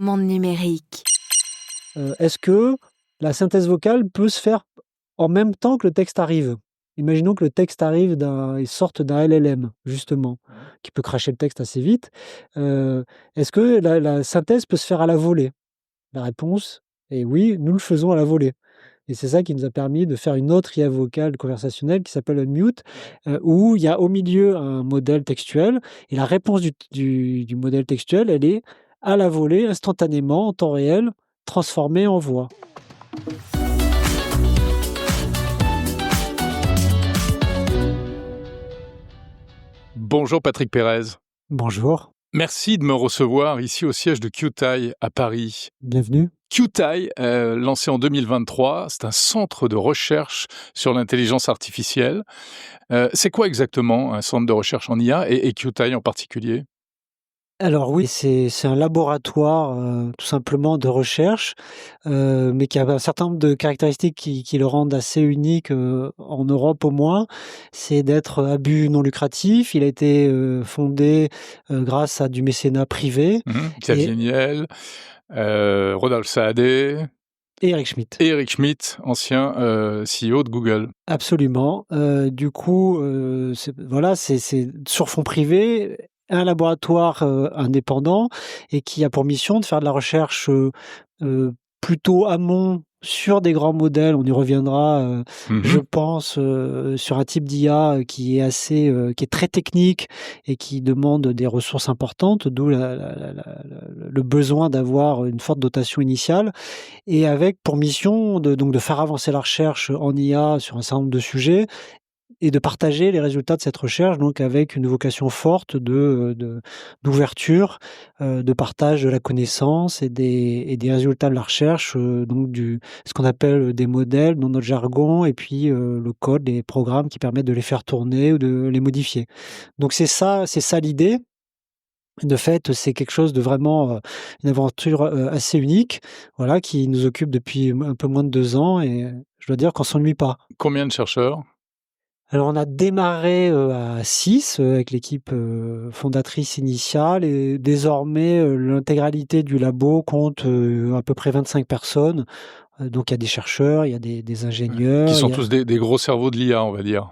Monde numérique. Est-ce que la synthèse vocale peut se faire en même temps que le texte arrive? Imaginons que le texte arrive il sorte d'un LLM justement, qui peut cracher le texte assez vite. Est-ce que la synthèse peut se faire à la volée? La réponse est oui, nous le faisons à la volée et c'est ça qui nous a permis de faire une autre IA vocale conversationnelle qui s'appelle Unmute, où il y a au milieu un modèle textuel et la réponse du modèle textuel, elle est à la volée, instantanément, en temps réel, transformée en voix. Bonjour Patrick Pérez. Bonjour, Merci de me recevoir ici au siège de QTI à Paris. bienvenue. QTI, lancé en 2023, c'est un centre de recherche sur l'intelligence artificielle. C'est quoi exactement un centre de recherche en IA et QTI en particulier? Alors oui, c'est un laboratoire, tout simplement de recherche, mais qui a un certain nombre de caractéristiques qui le rendent assez unique, en Europe au moins. C'est d'être à but non lucratif. Il a été, fondé, grâce à du mécénat privé Xavier Niel, Rodolphe Saadé et Eric Schmidt. et Eric Schmidt, ancien CEO de Google. Absolument. Du coup, c'est sur fonds privés, un laboratoire, indépendant et qui a pour mission de faire de la recherche, plutôt amont sur des grands modèles. On y reviendra, je pense, sur un type d'IA qui est très technique et qui demande des ressources importantes, d'où le besoin d'avoir une forte dotation initiale. Et avec pour mission de faire avancer la recherche en IA sur un certain nombre de sujets et de partager les résultats de cette recherche, donc avec une vocation forte d'ouverture, de partage de la connaissance et des résultats de la recherche, donc ce qu'on appelle des modèles dans notre jargon et puis, le code, les programmes qui permettent de les faire tourner ou de les modifier. Donc c'est ça l'idée. De fait, c'est quelque chose de vraiment, une aventure, assez unique, voilà, qui nous occupe depuis un peu moins de 2 ans et je dois dire qu'on s'ennuie pas. Combien de chercheurs? Alors on a démarré, à 6 avec l'équipe, fondatrice initiale et désormais, l'intégralité du labo compte, à peu près 25 personnes. Donc il y a des chercheurs, il y a des ingénieurs, Qui il sont y a tous des gros cerveaux de l'IA, on va dire.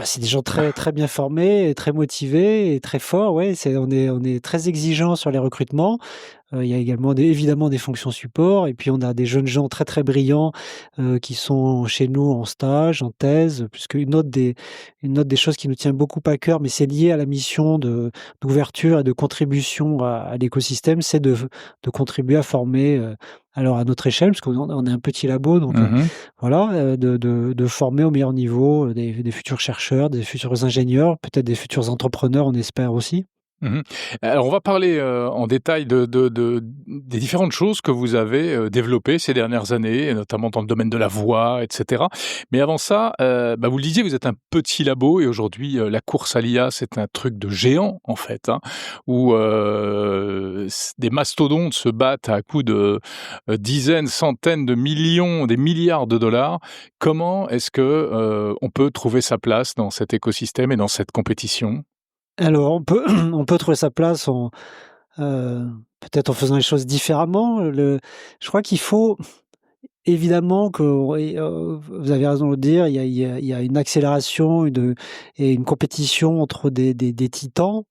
c'est des gens très, très bien formés et très motivés et très forts, ouais, on est très exigeants sur les recrutements. Il y a également évidemment des fonctions support et puis on a des jeunes gens très, très brillants, qui sont chez nous en stage, en thèse, puisque une autre des choses qui nous tient beaucoup à cœur, mais c'est lié à la mission d'ouverture et de contribution à l'écosystème, c'est de contribuer à former, alors à notre échelle, parce qu'on est un petit labo, donc voilà, de former au meilleur niveau, des futurs chercheurs, des futurs ingénieurs, peut-être des futurs entrepreneurs, on espère aussi. Mmh. Alors on va parler, en détail des différentes choses que vous avez, développées ces dernières années, et notamment dans le domaine de la voix, et cetera. Mais avant ça, vous le disiez, vous êtes un petit labo et aujourd'hui, la course à l'IA, c'est un truc de géant, en fait, hein, où, des mastodontes se battent à coups de, dizaines, centaines de millions, des milliards de dollars. Comment est-ce que, on peut trouver sa place dans cet écosystème et dans cette compétition? Alors on peut on peut trouver sa place peut-être en faisant les choses différemment. Je crois qu'il faut évidemment vous avez raison de le dire, il y a une accélération et une compétition entre des titans.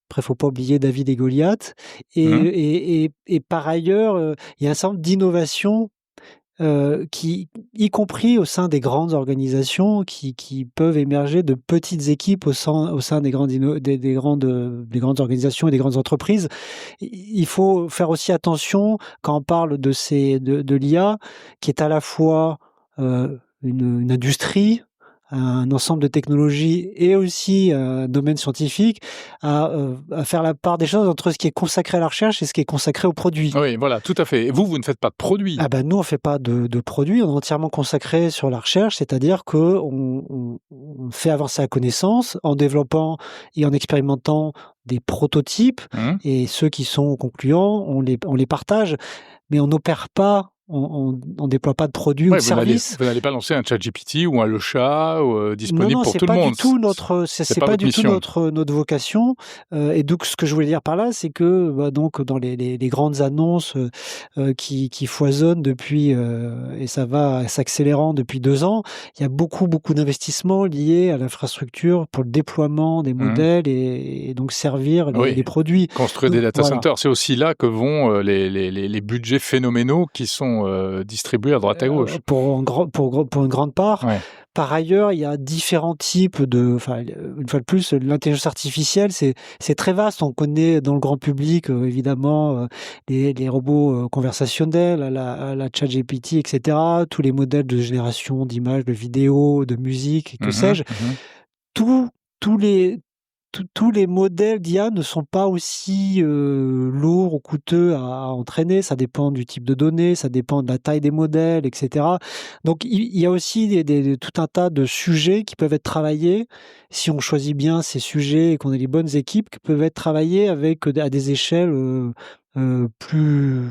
Après, il faut pas oublier David et Goliath et Mmh. par ailleurs, il y a un certain nombre d'innovations qui y compris au sein des grandes organisations qui peuvent émerger de petites équipes au sein des grandes organisations et des grandes entreprises. Il faut faire aussi attention quand on parle de l'IA qui est à la fois, une industrie, un ensemble de technologies et aussi un domaine scientifique à faire la part des choses entre ce qui est consacré à la recherche et ce qui est consacré au produit. Oui, voilà, tout à fait. Et vous, vous ne faites pas de produits? Ah bah, nous, on fait pas de produits, on est entièrement consacré sur la recherche, c'est-à-dire qu'on fait avancer la connaissance en développant et en expérimentant des prototypes Mmh. et ceux qui sont concluants, on les partage, mais on n'opère pas on déploie pas de produits ou de services. Vous n'allez pas lancer un ChatGPT ou un Lusha disponible Non, pour c'est tout le pas monde. du tout c'est pas votre du tout mission. notre vocation. Et donc, ce que je voulais dire par là, c'est que donc dans les grandes annonces qui foisonnent depuis et ça va s'accélérant depuis 2 ans, il y a beaucoup d'investissements liés à l'infrastructure pour le déploiement des modèles et donc servir les produits. Construire des data centers, c'est aussi là que vont les budgets phénoménaux qui sont distribués à droite à gauche. Pour une grande part. Ouais. Par ailleurs, il y a différents types une fois de plus, l'intelligence artificielle, c'est très vaste. On connaît dans le grand public, évidemment, les robots conversationnels, à la ChatGPT, etc., tous les modèles de génération d'images, de vidéos, de musique, que sais-je. Tous les modèles d'IA ne sont pas aussi lourds ou coûteux à entraîner. Ça dépend du type de données, ça dépend de la taille des modèles, etc. Donc, il y a aussi tout un tas de sujets qui peuvent être travaillés, si on choisit bien ces sujets et qu'on a les bonnes équipes, qui peuvent être travaillés à des échelles plus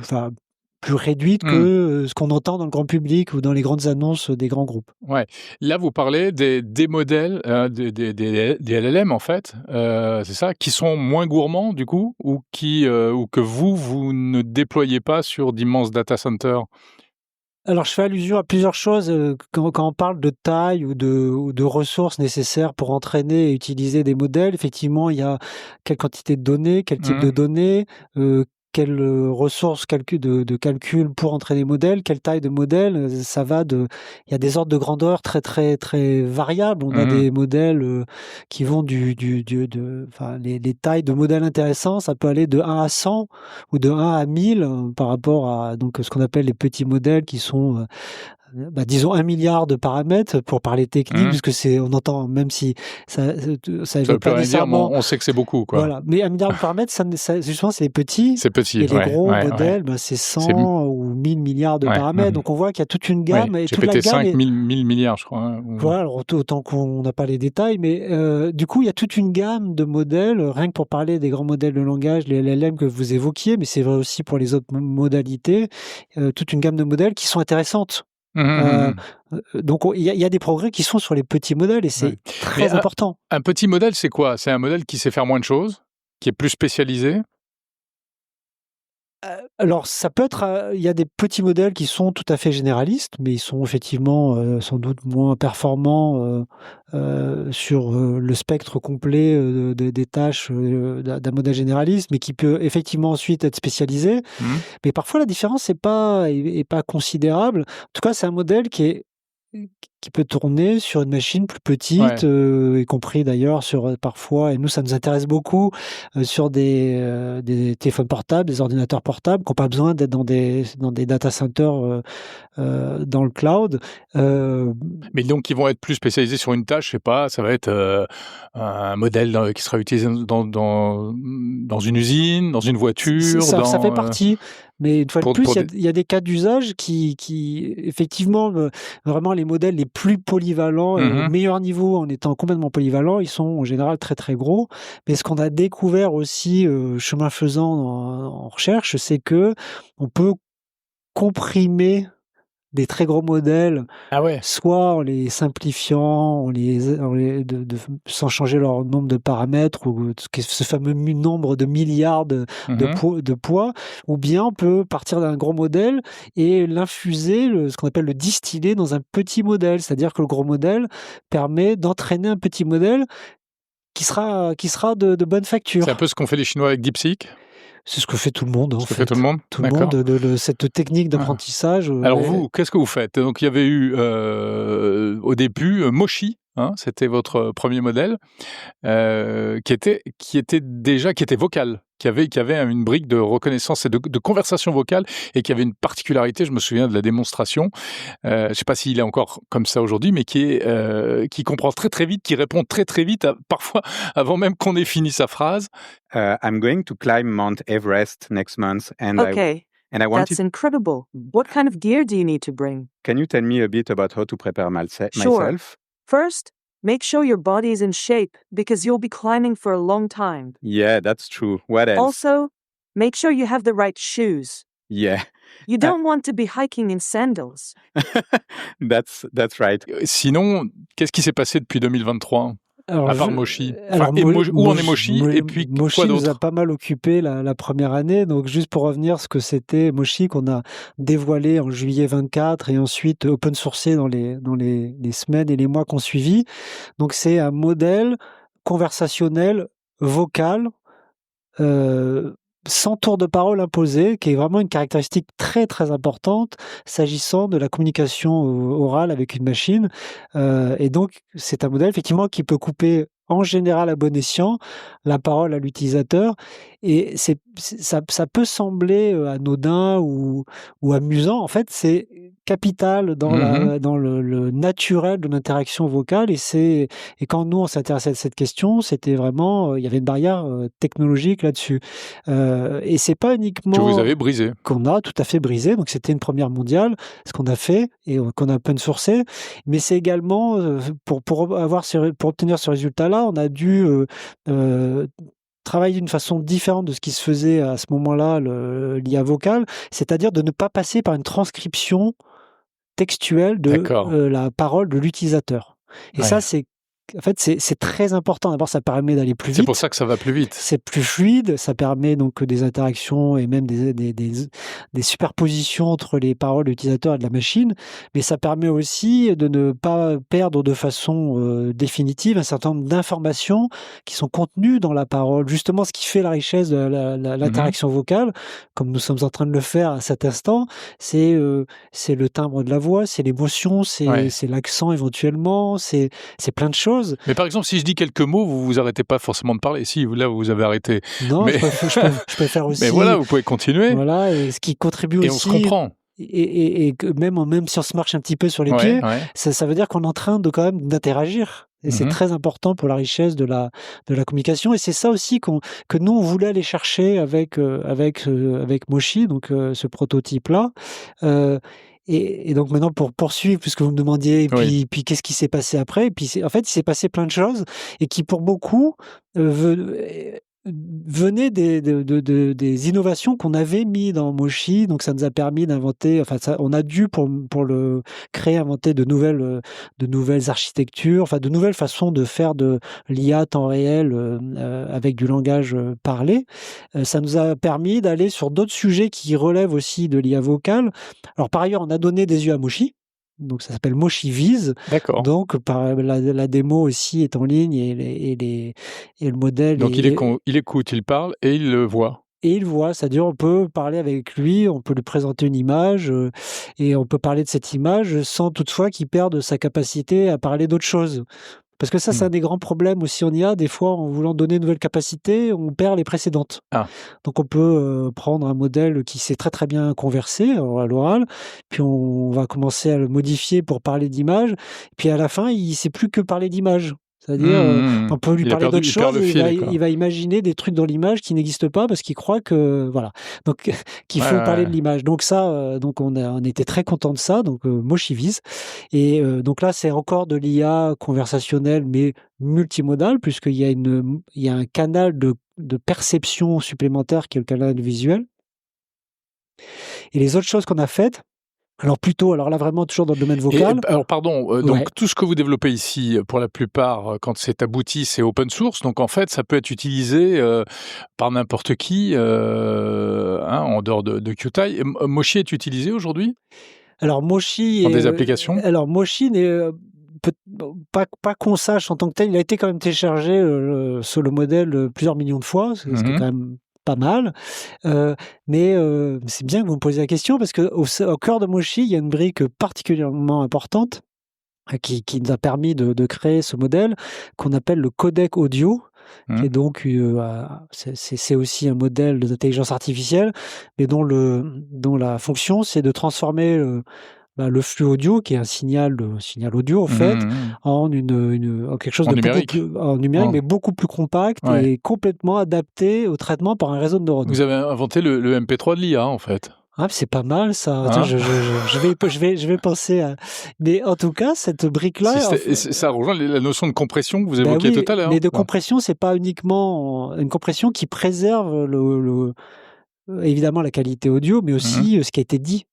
réduites que ce qu'on entend dans le grand public ou dans les grandes annonces des grands groupes. Ouais. Là, vous parlez des modèles, des LLM, en fait, c'est ça, qui sont moins gourmands, du coup, ou que vous ne déployez pas sur d'immenses data centers? Alors, je fais allusion à plusieurs choses quand on parle de taille ou de ressources nécessaires pour entraîner et utiliser des modèles. Effectivement, il y a quelle quantité de données, quel type de données, quelles ressources de calcul pour entraîner des modèles, quelle taille de modèle. Il y a des ordres de grandeur très très très variables. On a des modèles qui vont les tailles de modèles intéressants, ça peut aller de 1 à 100 ou de 1 à 1000 par rapport à donc ce qu'on appelle les petits modèles qui sont disons 1 milliard de paramètres pour parler technique, puisque on entend, même si ça évoque pas nécessairement. On sait que c'est beaucoup, quoi. Voilà, mais 1 milliard de paramètres, justement, c'est les petits. C'est petit, et les gros modèles, c'est 100 ou 1000 milliards de paramètres. Donc, on voit qu'il y a toute une gamme. Et toute la gamme 5 000 milliards, je crois. Voilà, alors autant qu'on n'a pas les détails, mais du coup, il y a toute une gamme de modèles, rien que pour parler des grands modèles de langage, les LLM que vous évoquiez, mais c'est vrai aussi pour les autres modalités, toute une gamme de modèles qui sont intéressantes. Donc, il y a des progrès qui sont sur les petits modèles et c'est très important. Un petit modèle, c'est quoi? C'est un modèle qui sait faire moins de choses, qui est plus spécialisé? Alors, ça peut être, il y a des petits modèles qui sont tout à fait généralistes, mais ils sont effectivement sans doute moins performants sur le spectre complet des tâches d'un modèle généraliste, mais qui peut effectivement ensuite être spécialisé. Mais parfois, la différence est pas considérable. En tout cas, c'est un modèle qui peut tourner sur une machine plus petite, y compris d'ailleurs sur parfois, et nous ça nous intéresse beaucoup, sur des téléphones portables, des ordinateurs portables qui n'ont pas besoin d'être dans des data centers dans le cloud. Mais donc qui vont être plus spécialisés sur une tâche, je sais pas, ça va être un modèle qui sera utilisé dans une usine, dans une voiture. Ça fait partie. Mais une fois de plus, il y a des cas d'usage qui effectivement, vraiment les modèles les plus polyvalents et au meilleur niveau en étant complètement polyvalents, ils sont en général très très gros. Mais ce qu'on a découvert aussi, chemin faisant en recherche, c'est que on peut comprimer des très gros modèles, soit en les simplifiant, sans changer leur nombre de paramètres ou ce fameux nombre de milliards de poids, ou bien on peut partir d'un gros modèle et l'infuser, ce qu'on appelle le distiller dans un petit modèle, c'est-à-dire que le gros modèle permet d'entraîner un petit modèle qui sera de bonne facture. C'est un peu ce qu'ont fait les Chinois avec DeepSeek? C'est ce que fait tout le monde, en fait. Fait tout le monde? Tout le monde, cette technique d'apprentissage. Alors vous, qu'est-ce que vous faites? Donc il y avait eu au début Moshi, c'était votre premier modèle, qui était vocal, qui avait une brique de reconnaissance et de conversation vocale et qui avait une particularité, je me souviens de la démonstration, je ne sais pas s'il est encore comme ça aujourd'hui, mais qui comprend très très vite, qui répond très très vite, parfois avant même qu'on ait fini sa phrase. I'm going to climb Mount Everest next month and I wanted... That's incredible. What kind of gear do you need to bring? Can you tell me a bit about how to prepare myself? Sure. First, make sure your body is in shape because you'll be climbing for a long time. Yeah, that's true. What else? Also, make sure you have the right shoes. Yeah. You don't want to be hiking in sandals. That's right. Sinon, qu'est-ce qui s'est passé depuis 2023 Alors, à part Moshi? alors, où en est Moshi? Et puis, Moshi quoi nous a d'autre? pas mal occupé la première année. Donc, juste pour revenir, ce que c'était Moshi, qu'on a dévoilé en juillet 24 et ensuite open sourcé dans les semaines et les mois qu'on suivi. Donc, c'est un modèle conversationnel vocal, sans tour de parole imposé, qui est vraiment une caractéristique très très importante s'agissant de la communication orale avec une machine. Et donc, c'est un modèle effectivement qui peut couper en général à bon escient la parole à l'utilisateur. Et ça peut sembler anodin ou amusant. En fait, c'est capital dans le naturel de l'interaction vocale. Et quand nous, on s'intéressait à cette question, c'était vraiment, il y avait une barrière technologique là-dessus. Et c'est pas uniquement... Que vous avez brisé. Qu'on a tout à fait brisé. Donc, c'était une première mondiale, ce qu'on a fait et qu'on a open sourcé. Mais c'est également, pour obtenir ce résultat-là, on a dû travailler d'une façon différente de ce qui se faisait à ce moment-là, l'IA vocale, c'est-à-dire de ne pas passer par une transcription textuelle de la parole de l'utilisateur. Et ça, c'est très important. D'abord, ça permet d'aller plus vite. C'est pour ça que ça va plus vite. C'est plus fluide. Ça permet donc des interactions et même des superpositions entre les paroles de l'utilisateur et de la machine. Mais ça permet aussi de ne pas perdre de façon définitive un certain nombre d'informations qui sont contenues dans la parole. Justement, ce qui fait la richesse de l'interaction vocale, comme nous sommes en train de le faire à cet instant, c'est le timbre de la voix, c'est l'émotion, c'est l'accent éventuellement, c'est plein de choses. Mais par exemple, si je dis quelques mots, vous vous arrêtez pas forcément de parler. Si, là, vous avez arrêté. Non, mais... je peux faire aussi. Mais voilà, vous pouvez continuer. Voilà, et ce qui contribue aussi. Et on se comprend. Et même si on se marche un petit peu sur les pieds, ça veut dire qu'on est en train de quand même d'interagir. Et c'est très important pour la richesse de la communication. Et c'est ça aussi que nous, on voulait aller chercher avec Moshi, donc ce prototype-là. Et donc maintenant, pour poursuivre, puisque vous me demandiez, et puis qu'est-ce qui s'est passé après, et puis en fait, il s'est passé plein de choses, et qui pour beaucoup venaient des innovations qu'on avait mis dans Moshi. Donc ça nous a permis d'inventer, on a dû pour le créer, inventer de nouvelles architectures, de nouvelles façons de faire de l'IA temps réel avec du langage parlé. Ça nous a permis d'aller sur d'autres sujets qui relèvent aussi de l'IA vocale. Alors par ailleurs, on a donné des yeux à Moshi. Donc ça s'appelle Moshi Viz. D'accord. Donc la démo aussi est en ligne et le modèle. Donc il écoute, il parle et il le voit. Et il voit, c'est-à-dire on peut parler avec lui, on peut lui présenter une image et on peut parler de cette image sans toutefois qu'il perde sa capacité à parler d'autre chose. Parce que ça, c'est un des grands problèmes aussi en IA. Des fois, en voulant donner de nouvelles capacités, on perd les précédentes. Donc, on peut prendre un modèle qui sait très très bien converser à l'oral, puis on va commencer à le modifier pour parler d'image, puis à la fin, il ne sait plus que parler d'image. C'est-à-dire, on peut lui parler d'autres choses, il va imaginer des trucs dans l'image qui n'existent pas parce qu'il croit que, voilà. Donc, qu'il faut parler de l'image. Donc ça, donc on était très content de ça, donc Moshi Viz. Et donc là, c'est encore de l'IA conversationnelle, mais multimodale, puisqu'il y a un canal de perception supplémentaire qui est le canal visuel. Et les autres choses qu'on a faites, alors là vraiment toujours dans le domaine vocal. Alors pardon, donc tout ce que vous développez ici, pour la plupart, quand c'est abouti, c'est open source. Donc en fait, ça peut être utilisé par n'importe qui, en dehors de Qtile. Moshi est utilisé aujourd'hui ? Alors Moshi dans des applications ? Alors Moshi n'est pas qu'on sache en tant que tel. Il a été quand même téléchargé sur le modèle plusieurs millions de fois, ce qui est quand même pas mal, mais c'est bien que vous me posiez la question parce que au cœur de Moshi, il y a une brique particulièrement importante qui nous a permis de créer ce modèle qu'on appelle le codec audio, qui est donc c'est aussi un modèle d'intelligence artificielle, mais dont la fonction c'est de transformer le flux audio, qui est un signal audio en fait, en quelque chose de numérique, mais beaucoup plus compact et complètement adapté au traitement par un réseau de neurones. Vous avez inventé le MP3 de l'IA en fait. Ah, c'est pas mal ça. Attends, je vais penser à. Mais en tout cas, cette brique-là. Ça rejoint la notion de compression que vous évoquiez tout à l'heure. Mais de compression, c'est pas uniquement une compression qui préserve évidemment la qualité audio, mais aussi ce qui a été dit.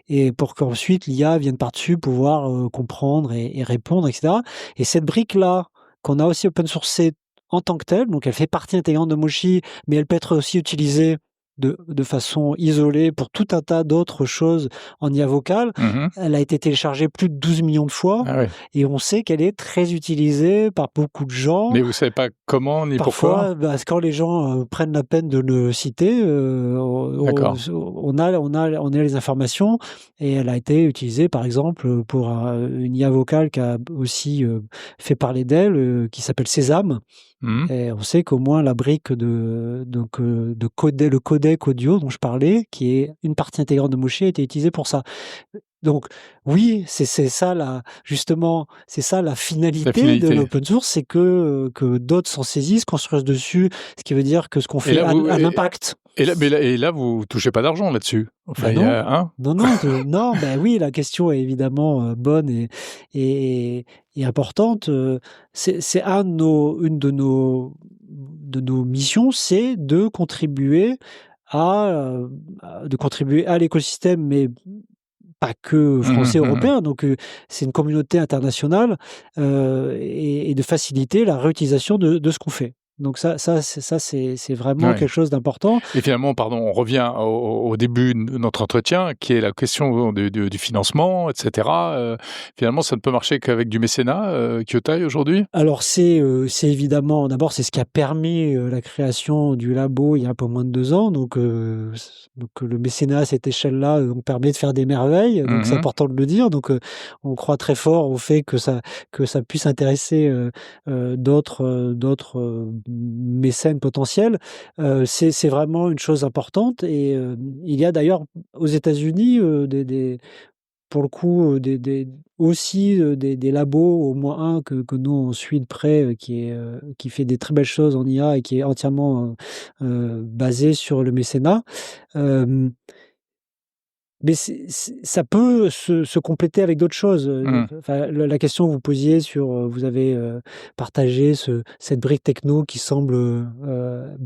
Et pour qu'ensuite l'IA vienne par-dessus pouvoir comprendre et répondre, etc. Et cette brique-là, qu'on a aussi open sourcée en tant que telle, donc elle fait partie intégrante de Moshi, mais elle peut être aussi utilisée de façon isolée pour tout un tas d'autres choses en IA vocale. Elle a été téléchargée plus de 12 millions de fois et on sait qu'elle est très utilisée par beaucoup de gens. Mais vous savez pas comment ni pourquoi? Parfois, quand les gens prennent la peine de le citer, on a les informations et elle a été utilisée par exemple pour une IA vocale qui a aussi fait parler d'elle, qui s'appelle Sésame. Et on sait qu'au moins la brique le codec audio dont je parlais, qui est une partie intégrante de Moshi, a été utilisée pour ça. Donc oui, c'est ça c'est ça la finalité de l'open source, c'est que d'autres s'en saisissent, construisent dessus, ce qui veut dire que ce qu'on fait a un impact. Et là, vous touchez pas d'argent là-dessus. Enfin, non, ben oui, la question est évidemment bonne et importante. C'est une de nos missions, c'est de contribuer à l'écosystème, mais pas que français, européen. Donc, c'est une communauté internationale et de faciliter la réutilisation de ce qu'on fait. Donc ça c'est vraiment quelque chose d'important. Et finalement, on revient au début de notre entretien, qui est la question du financement, etc. Finalement, ça ne peut marcher qu'avec du mécénat, Kyotai, aujourd'hui? Alors, c'est évidemment, d'abord, c'est ce qui a permis la création du labo il y a un peu moins de 2 ans. Donc le mécénat à cette échelle-là, on permet de faire des merveilles. Donc, c'est important de le dire. Donc, on croit très fort au fait que ça puisse intéresser d'autres mécènes potentiels. C'est vraiment une chose importante et il y a d'ailleurs aux États-Unis pour le coup des labos, au moins un que nous on suit de près, qui fait des très belles choses en IA et qui est entièrement basé sur le mécénat. Mais ça peut se compléter avec d'autres choses. Enfin, la question que vous posiez sur, vous avez partagé cette brique techno qui semble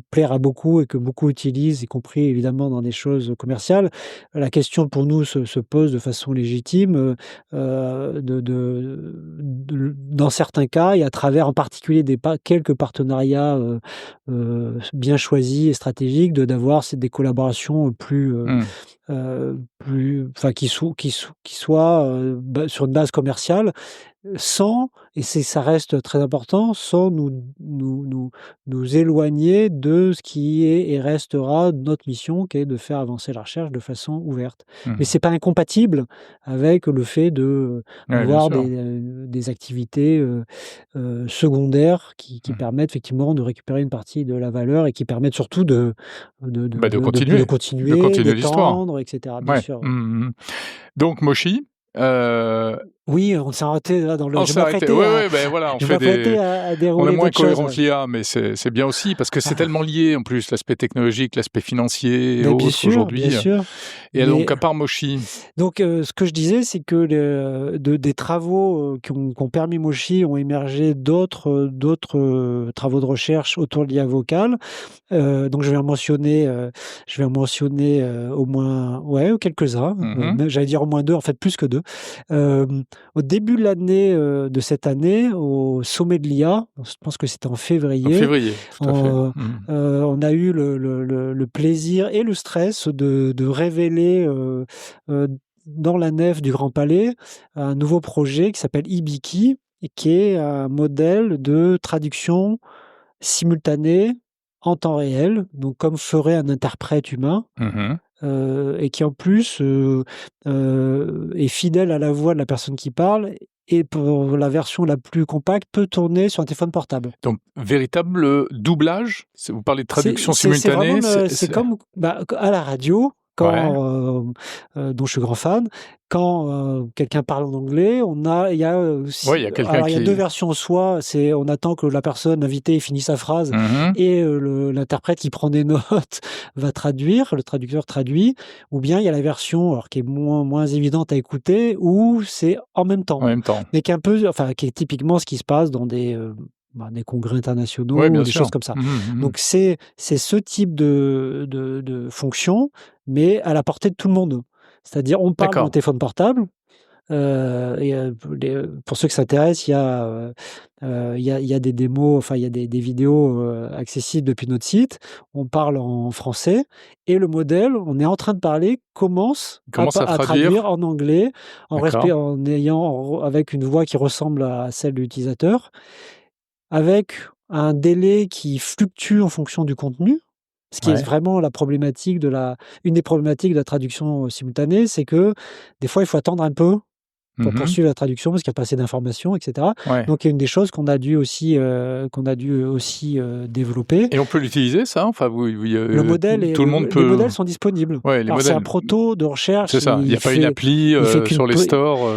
plaire à beaucoup et que beaucoup utilisent, y compris évidemment dans des choses commerciales. La question pour nous se pose de façon légitime dans certains cas et à travers en particulier quelques partenariats bien choisis et stratégiques, d'avoir des collaborations qui soient sur une base commerciale, ça reste très important, sans nous éloigner de ce qui est et restera notre mission, qui est de faire avancer la recherche de façon ouverte. Mais c'est pas incompatible avec le fait d'avoir des activités secondaires qui permettent effectivement de récupérer une partie de la valeur et qui permettent surtout de continuer d'étendre, etc. Bien sûr. Donc Moshi. Oui, on s'est arrêté là dans le. On s'est arrêté. Voilà, on est moins cohérent que l'IA, mais c'est bien aussi parce que c'est tellement lié en plus, l'aspect technologique, l'aspect financier et autres aujourd'hui. Bien sûr. Et donc à part Moshi. Donc ce que je disais, c'est que des travaux qui ont permis Moshi ont émergé d'autres travaux de recherche autour de l'IA vocale. Donc je vais en mentionner au moins quelques-uns. J'allais dire au moins 2, en fait plus que 2. Au début de l'année de cette année, au sommet de l'IA, je pense que c'était en février. Tout à fait. On a eu le plaisir et le stress de révéler dans la nef du Grand Palais un nouveau projet qui s'appelle Hibiki, et qui est un modèle de traduction simultanée en temps réel, donc comme ferait un interprète humain. Et qui en plus est fidèle à la voix de la personne qui parle, et pour la version la plus compacte, peut tourner sur un téléphone portable. Donc, véritable doublage? Vous parlez de traduction simultanée? C'est comme à la radio, dont je suis grand fan, quand quelqu'un parle en anglais, il y a 2 versions. Soit on attend que la personne invitée finisse sa phrase et l'interprète qui prend des notes va traduire, le traducteur traduit, ou bien il y a la version qui est moins évidente à écouter, où c'est en même temps. Mais qui est typiquement ce qui se passe dans des des congrès internationaux, Ouais, bien des sûr. choses comme ça. Donc c'est ce type de fonction, mais à la portée de tout le monde. C'est-à-dire, on parle D'accord. d'un téléphone portable. Pour ceux qui s'intéressent, il y a des démos, enfin il y a des vidéos accessibles depuis notre site. On parle en français et le modèle, on est en train de parler, commence à traduire en anglais, avec une voix qui ressemble à celle de l'utilisateur, avec un délai qui fluctue en fonction du contenu. Ce qui est vraiment une des problématiques de la traduction simultanée, c'est que des fois il faut attendre un peu pour poursuivre la traduction parce qu'il n'y a pas assez d'informations, etc. Donc il y a une des choses qu'on a dû aussi développer. Et on peut l'utiliser, ça? Enfin, le modèle tout le monde peut... Les modèles sont disponibles. C'est un proto de recherche. C'est ça. Il n'y a pas une appli sur les stores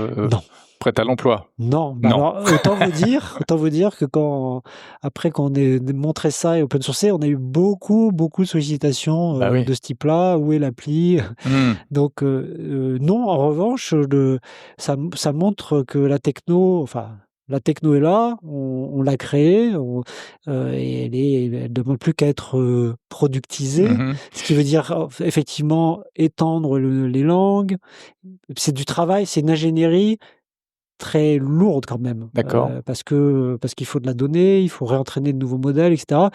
prête à l'emploi. Non. Alors, autant vous dire que après qu'on ait montré ça et open sourcé, on a eu beaucoup de sollicitations de ce type-là. Où est l'appli? Donc, non, en revanche, ça montre que la techno est là, on l'a créée, et elle ne demande plus qu'à être productisée, ce qui veut dire effectivement étendre les langues. C'est du travail, c'est une ingénierie très lourde quand même. D'accord. Parce qu'il faut de la donnée, il faut réentraîner de nouveaux modèles, etc.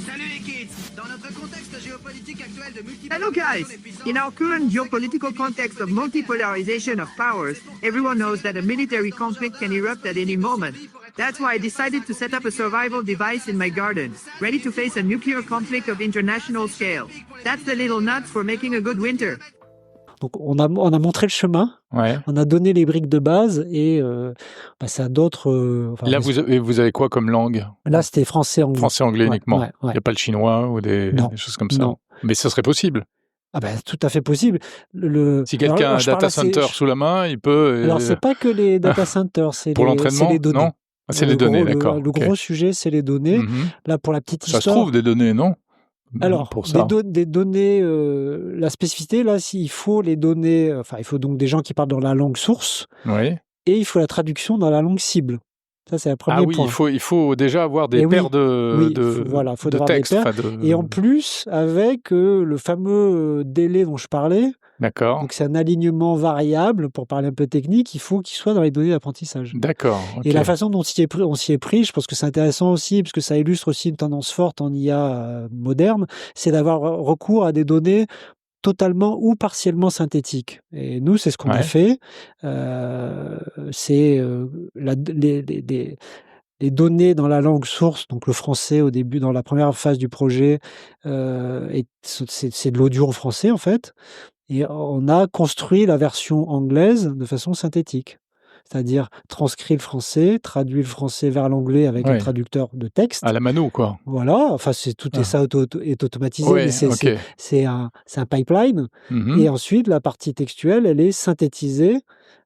Salut les kids! Dans notre contexte géopolitique actuel de Hello guys! In our current geopolitical context of multipolarization of powers, everyone knows that a military conflict can erupt at any moment. That's why I decided to set up a survival device in my garden, ready to face a nuclear conflict of international scale. That's the little nut for making a good winter. Donc on a montré le chemin, on a donné les briques de base et c'est à d'autres... Là, vous avez quoi comme langue? Là, c'était français-anglais. Français-anglais uniquement. Il n'y a pas le chinois ou des choses comme ça? Non. Mais ce serait possible? Tout à fait possible. Si quelqu'un a un data center sous la main, il peut... Alors, c'est pas que les data centers, c'est les données. Non, c'est les données, d'accord. Le gros sujet, c'est les données. Là, pour la petite histoire... Ça se trouve, des données, non? Alors, des données, la spécificité, là, il faut les données, il faut donc des gens qui parlent dans la langue source, et il faut la traduction dans la langue cible. Ça, c'est le premier point. Il faut déjà avoir des paires de textes. Et en plus, avec le fameux délai dont je parlais, d'accord. Donc c'est un alignement variable, pour parler un peu technique, il faut qu'il soit dans les données d'apprentissage. D'accord. Et la façon dont on s'y est pris, je pense que c'est intéressant aussi, parce que ça illustre aussi une tendance forte en IA moderne, c'est d'avoir recours à des données totalement ou partiellement synthétiques. Et nous, c'est ce qu'on a fait. C'est les données dans la langue source, donc le français au début, dans la première phase du projet, c'est de l'audio en français en fait. Et on a construit la version anglaise de façon synthétique. C'est-à-dire transcrit le français, traduit le français vers l'anglais avec un traducteur de texte. À la mano, quoi. Voilà, ça est automatisé, mais c'est un pipeline. Et ensuite, la partie textuelle, elle est synthétisée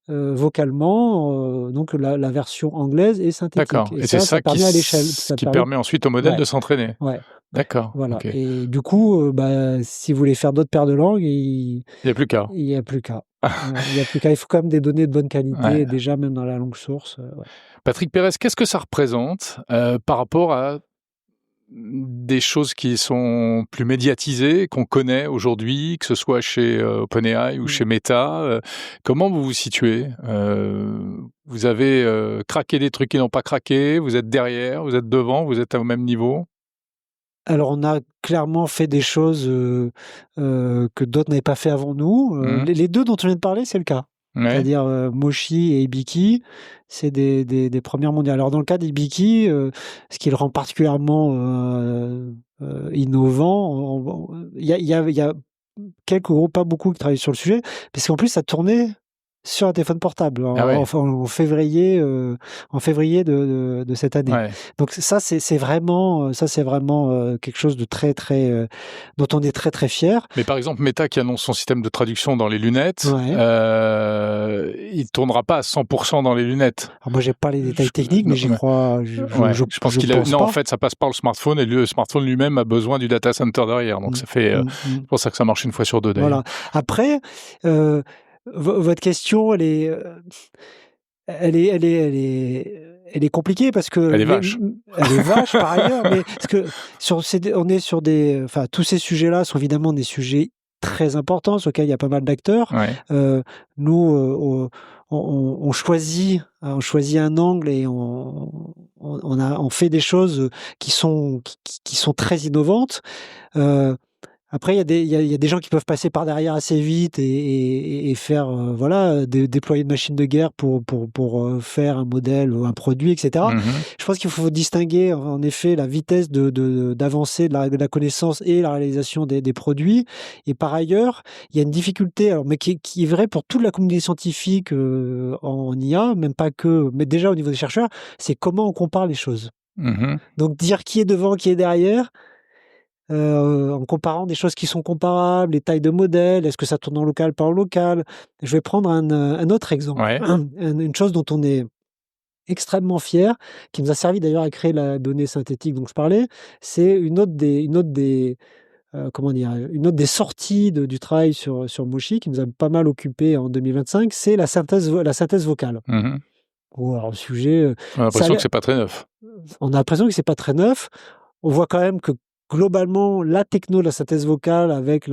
vocalement, donc la version anglaise est synthétique. D'accord. Et ça permet à l'échelle. Qui permet ensuite au modèle de s'entraîner. Ouais. D'accord. Voilà. Et du coup, si vous voulez faire d'autres paires de langues, il n'y a plus qu'à. Il n'y a plus qu'à. Il faut quand même des données de bonne qualité, déjà même dans la langue source. Patrick Pérez, qu'est-ce que ça représente par rapport à des choses qui sont plus médiatisées, qu'on connaît aujourd'hui, que ce soit chez OpenAI ou chez Meta? Comment vous vous situez? Vous avez craqué des trucs qui n'ont pas craqué? Vous êtes derrière? Vous êtes devant? Vous êtes au même niveau? Alors, on a clairement fait des choses que d'autres n'avaient pas fait avant nous. Les deux dont on vient de parler, c'est le cas. C'est-à-dire Moshi et Hibiki, c'est des premières mondiales. Alors, dans le cas d'Hibiki, ce qui le rend particulièrement innovant, il y a quelques groupes, pas beaucoup, qui travaillent sur le sujet, parce qu'en plus, ça tournait sur un téléphone portable en février de cette année. Donc ça c'est vraiment quelque chose de très très dont on est très très fier. Mais par exemple Meta qui annonce son système de traduction dans les lunettes, il tournera pas à 100% dans les lunettes. Alors moi j'ai pas les détails techniques, mais j'y crois. Je pense qu'il non, en fait ça passe par le smartphone et le smartphone lui-même a besoin du data center derrière. Donc ça fait c'est pour ça que ça marche une fois sur deux d'ailleurs. Voilà. Après votre question, elle est Elle est compliquée parce que elle est vache. Elle est vache par ailleurs, mais parce que on est sur tous ces sujets-là sont évidemment des sujets très importants sur lesquels il y a pas mal d'acteurs. Ouais. Nous, on choisit un angle et on fait des choses qui sont très innovantes. Après, il y a des gens qui peuvent passer par derrière assez vite et faire déployer une machine de guerre pour faire un modèle ou un produit, etc. Je pense qu'il faut distinguer en effet la vitesse d'avancée de la connaissance et la réalisation des produits. Et par ailleurs, il y a une difficulté, mais qui est vraie pour toute la communauté scientifique en IA, même pas que, mais déjà au niveau des chercheurs, c'est comment on compare les choses. Donc dire qui est devant, qui est derrière. En comparant des choses qui sont comparables, les tailles de modèles, est-ce que ça tourne en local, pas en local. Je vais prendre un autre exemple, une chose dont on est extrêmement fier, qui nous a servi d'ailleurs à créer la donnée synthétique dont je parlais. C'est une autre des sorties du travail sur Moshi qui nous a pas mal occupé en 2025, c'est la synthèse vocale. Alors, le sujet, on a l'impression que c'est pas très neuf. On a l'impression que c'est pas très neuf. On voit quand même que globalement, la techno de la synthèse vocale avec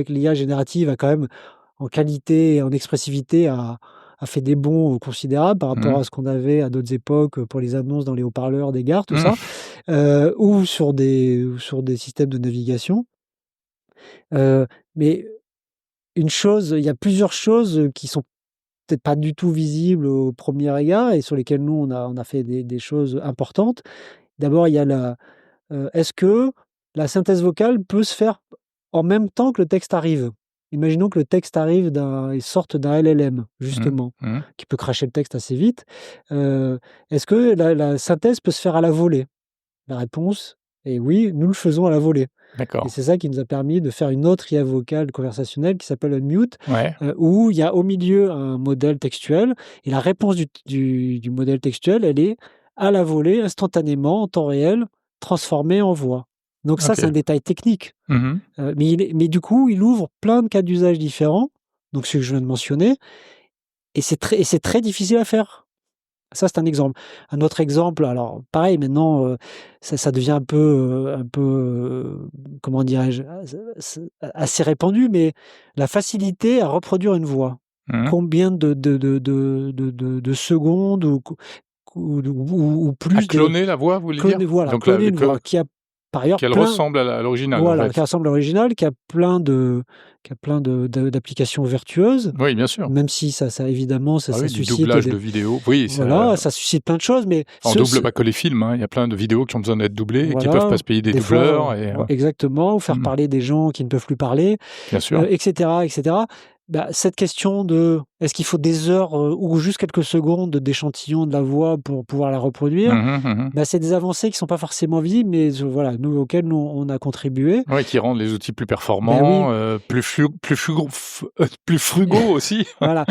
l'IA générative a quand même, en qualité et en expressivité, a fait des bonds considérables par rapport à ce qu'on avait à d'autres époques pour les annonces dans les haut-parleurs des gares, tout ça, ou sur des systèmes de navigation. Mais il y a plusieurs choses qui sont peut-être pas du tout visibles au premier regard et sur lesquelles nous, on a fait des choses importantes. D'abord, il y a est-ce que la synthèse vocale peut se faire en même temps que le texte arrive? Imaginons que le texte arrive il sorte d'un LLM, justement, qui peut cracher le texte assez vite. Est-ce que la synthèse peut se faire à la volée? La réponse est oui, nous le faisons à la volée. D'accord. Et c'est ça qui nous a permis de faire une autre IA vocale conversationnelle qui s'appelle Unmute, où il y a au milieu un modèle textuel, et la réponse du modèle textuel, elle est à la volée, instantanément, en temps réel, transformée en voix. Donc ça, c'est un détail technique. Mais du coup, il ouvre plein de cas d'usage différents, donc ce que je viens de mentionner, et c'est très difficile à faire. Ça, c'est un exemple. Un autre exemple, alors pareil, maintenant, ça devient un peu, comment dirais-je, assez répandu, mais la facilité à reproduire une voix. Combien de secondes ou plus à cloner la voix, vous voulez dire? Voilà, donc cloner une voix qui a par ailleurs qu'elle ressemble à l'original. Voilà, en fait. qui ressemble à l'original, qui a plein d'applications vertueuses. Oui, bien sûr. Même si ça évidemment, ça suscite du doublage de vidéos. Oui, ça suscite plein de choses, mais on double pas que les films. Il y a plein de vidéos qui ont besoin d'être doublées et qui peuvent pas se payer des doubleurs. Exactement, ou faire parler des gens qui ne peuvent plus parler, bien sûr, etc., etc. Cette question de est-ce qu'il faut des heures ou juste quelques secondes d'échantillon de la voix pour pouvoir la reproduire, c'est des avancées qui sont pas forcément visibles, mais voilà, auxquelles on a contribué. Oui, qui rendent les outils plus performants, plus frugaux aussi. Voilà.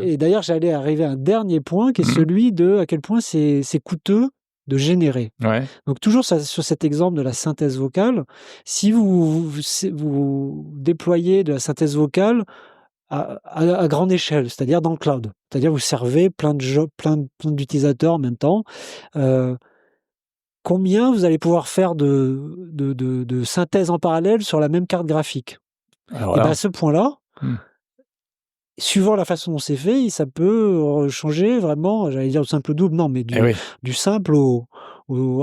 Et d'ailleurs, j'allais arriver à un dernier point qui est celui de à quel point c'est coûteux de générer. Donc toujours sur cet exemple de la synthèse vocale, si vous déployez de la synthèse vocale à grande échelle, c'est-à-dire dans le cloud. C'est-à-dire vous servez plein d'utilisateurs en même temps. Combien vous allez pouvoir faire de synthèse en parallèle sur la même carte graphique? Et à ce point-là, suivant la façon dont c'est fait, ça peut changer vraiment, j'allais dire du simple au double, non, mais du simple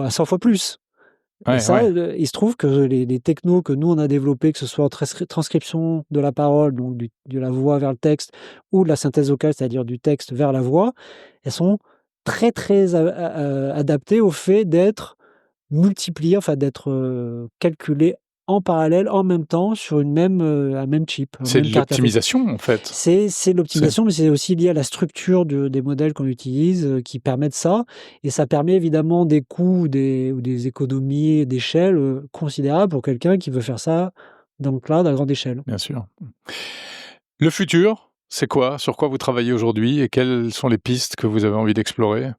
à 100 fois plus. Il se trouve que les technos que nous, on a développés, que ce soit en transcription de la parole, donc de la voix vers le texte, ou de la synthèse vocale, c'est-à-dire du texte vers la voix, elles sont très, très adaptées au fait d'être multipliées, enfin d'être calculées en parallèle, en même temps, sur un même chip. C'est de l'optimisation, en fait. C'est de l'optimisation, mais c'est aussi lié à la structure des modèles qu'on utilise qui permettent ça. Et ça permet évidemment des coûts ou des économies d'échelle considérables pour quelqu'un qui veut faire ça dans le cloud à grande échelle. Bien sûr. Le futur, c'est quoi? Sur quoi vous travaillez aujourd'hui? Et quelles sont les pistes que vous avez envie d'explorer?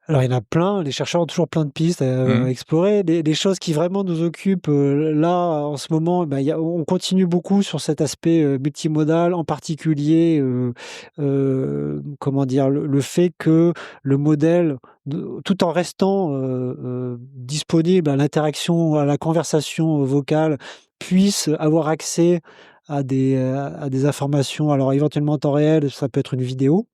Alors, il y en a plein. Les chercheurs ont toujours plein de pistes à explorer. Les choses qui vraiment nous occupent là, en ce moment, on continue beaucoup sur cet aspect multimodal, en particulier, comment dire, le fait que le modèle, tout en restant disponible à l'interaction, à la conversation vocale, puisse avoir accès à des informations. Alors, éventuellement en temps réel, ça peut être une vidéo.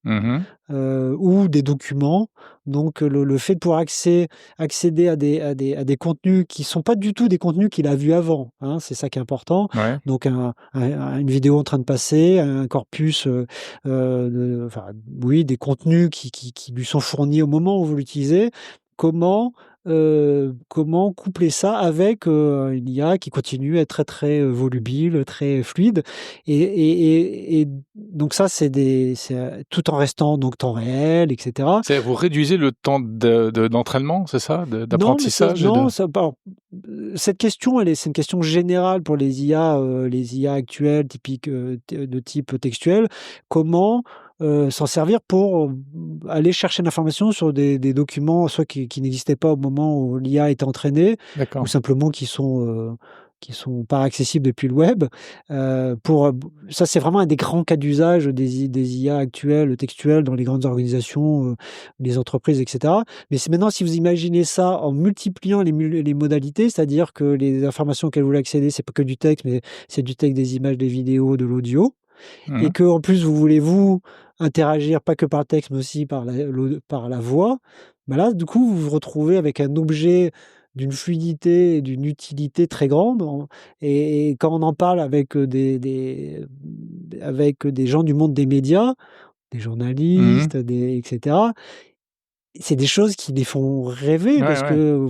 Ou des documents. Donc le fait de pouvoir accéder à des contenus qui sont pas du tout des contenus qu'il a vus avant, hein, c'est ça qui est important. Ouais. Donc une vidéo en train de passer, un corpus, des contenus qui lui sont fournis au moment où vous l'utilisez. Comment coupler ça avec une IA qui continue à être très, très volubile, très fluide et donc ça, c'est tout en restant donc temps réel, etc. C'est-à-dire vous réduisez le temps d'entraînement, c'est ça, d'apprentissage? Cette question, c'est une question générale pour les IA actuelles, typiques de type textuel. Comment s'en servir pour aller chercher l'information sur des documents soit qui n'existaient pas au moment où l'IA était entraînée, ou simplement qui sont pas accessibles depuis le web. Ça, c'est vraiment un des grands cas d'usage des IA actuelles, textuelles, dans les grandes organisations, les entreprises, etc. Mais maintenant, si vous imaginez ça en multipliant les modalités, c'est-à-dire que les informations auxquelles vous voulez accéder, c'est pas que du texte, mais c'est du texte, des images, des vidéos, de l'audio. Et que en plus vous voulez interagir pas que par le texte mais aussi par la voix, là du coup vous vous retrouvez avec un objet d'une fluidité et d'une utilité très grande et quand on en parle avec des gens du monde des médias, des journalistes, etc., c'est des choses qui les font rêver parce que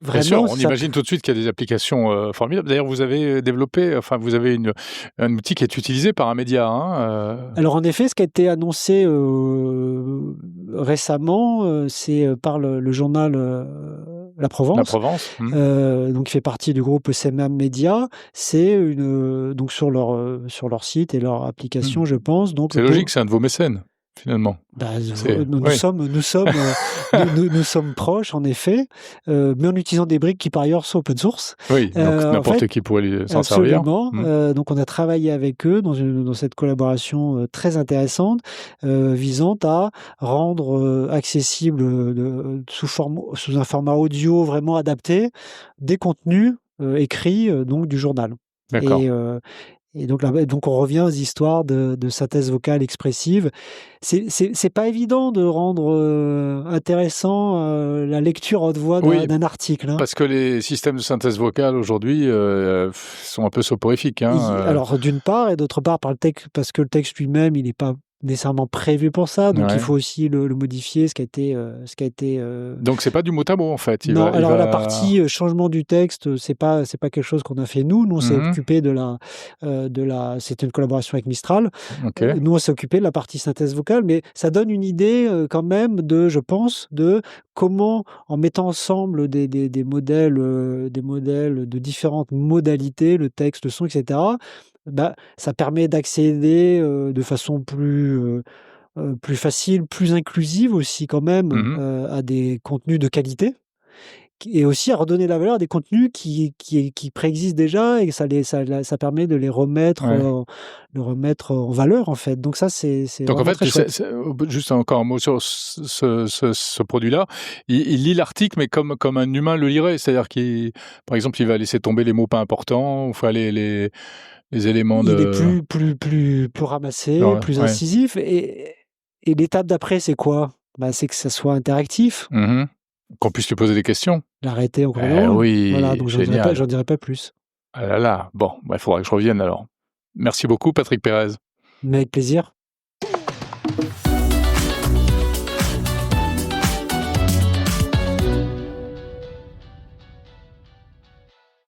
vraiment, bien sûr, on imagine tout de suite qu'il y a des applications formidables. D'ailleurs, vous avez développé, vous avez un outil qui est utilisé par un média. Alors en effet, ce qui a été annoncé récemment, c'est par le journal La Provence. La Provence. Donc, il fait partie du groupe CMA Média. C'est donc sur leur site et leur application, je pense. Donc c'est logique, c'est un de vos mécènes. Finalement. Nous sommes proches, en effet, mais en utilisant des briques qui, par ailleurs, sont open source. Oui, donc n'importe qui pourrait s'en servir. Absolument. Donc, on a travaillé avec eux dans cette collaboration très intéressante, visant à rendre accessible sous un format audio vraiment adapté des contenus écrits donc du journal. D'accord. Et donc on revient aux histoires de synthèse vocale expressive. C'est pas évident de rendre intéressant la lecture haute voix d'un article. Parce que les systèmes de synthèse vocale aujourd'hui sont un peu soporifiques. Alors d'une part, et d'autre part parce que le texte lui-même, il n'est pas nécessairement prévu pour ça, donc il faut aussi le modifier, ce qui a été. Donc c'est pas du mot à mot en fait. La partie changement du texte, c'est pas quelque chose qu'on a fait nous. Nous on s'est occupé c'était une collaboration avec Mistral. Nous on s'est occupé de la partie synthèse vocale, mais ça donne une idée quand même je pense, de comment en mettant ensemble des modèles de différentes modalités, le texte, le son, etc. Ça permet d'accéder de façon plus facile, plus inclusive aussi quand même à des contenus de qualité et aussi à redonner la valeur à des contenus qui préexistent déjà et que ça permet de les remettre en valeur en fait. Donc ça c'est donc en fait chouette. Juste encore un mot sur ce produit-là. Il lit l'article mais comme un humain le lirait, c'est-à-dire par exemple il va laisser tomber les mots pas importants, enfin les éléments il est plus ramassé, plus incisif et l'étape d'après c'est quoi? C'est que ça soit interactif. Qu'on puisse lui poser des questions. L'arrêter en chrono. Oui, voilà, donc j'en dirai pas plus. Ah là là, bon, il faudra que je revienne alors. Merci beaucoup Patrick Pérez. Mais avec plaisir.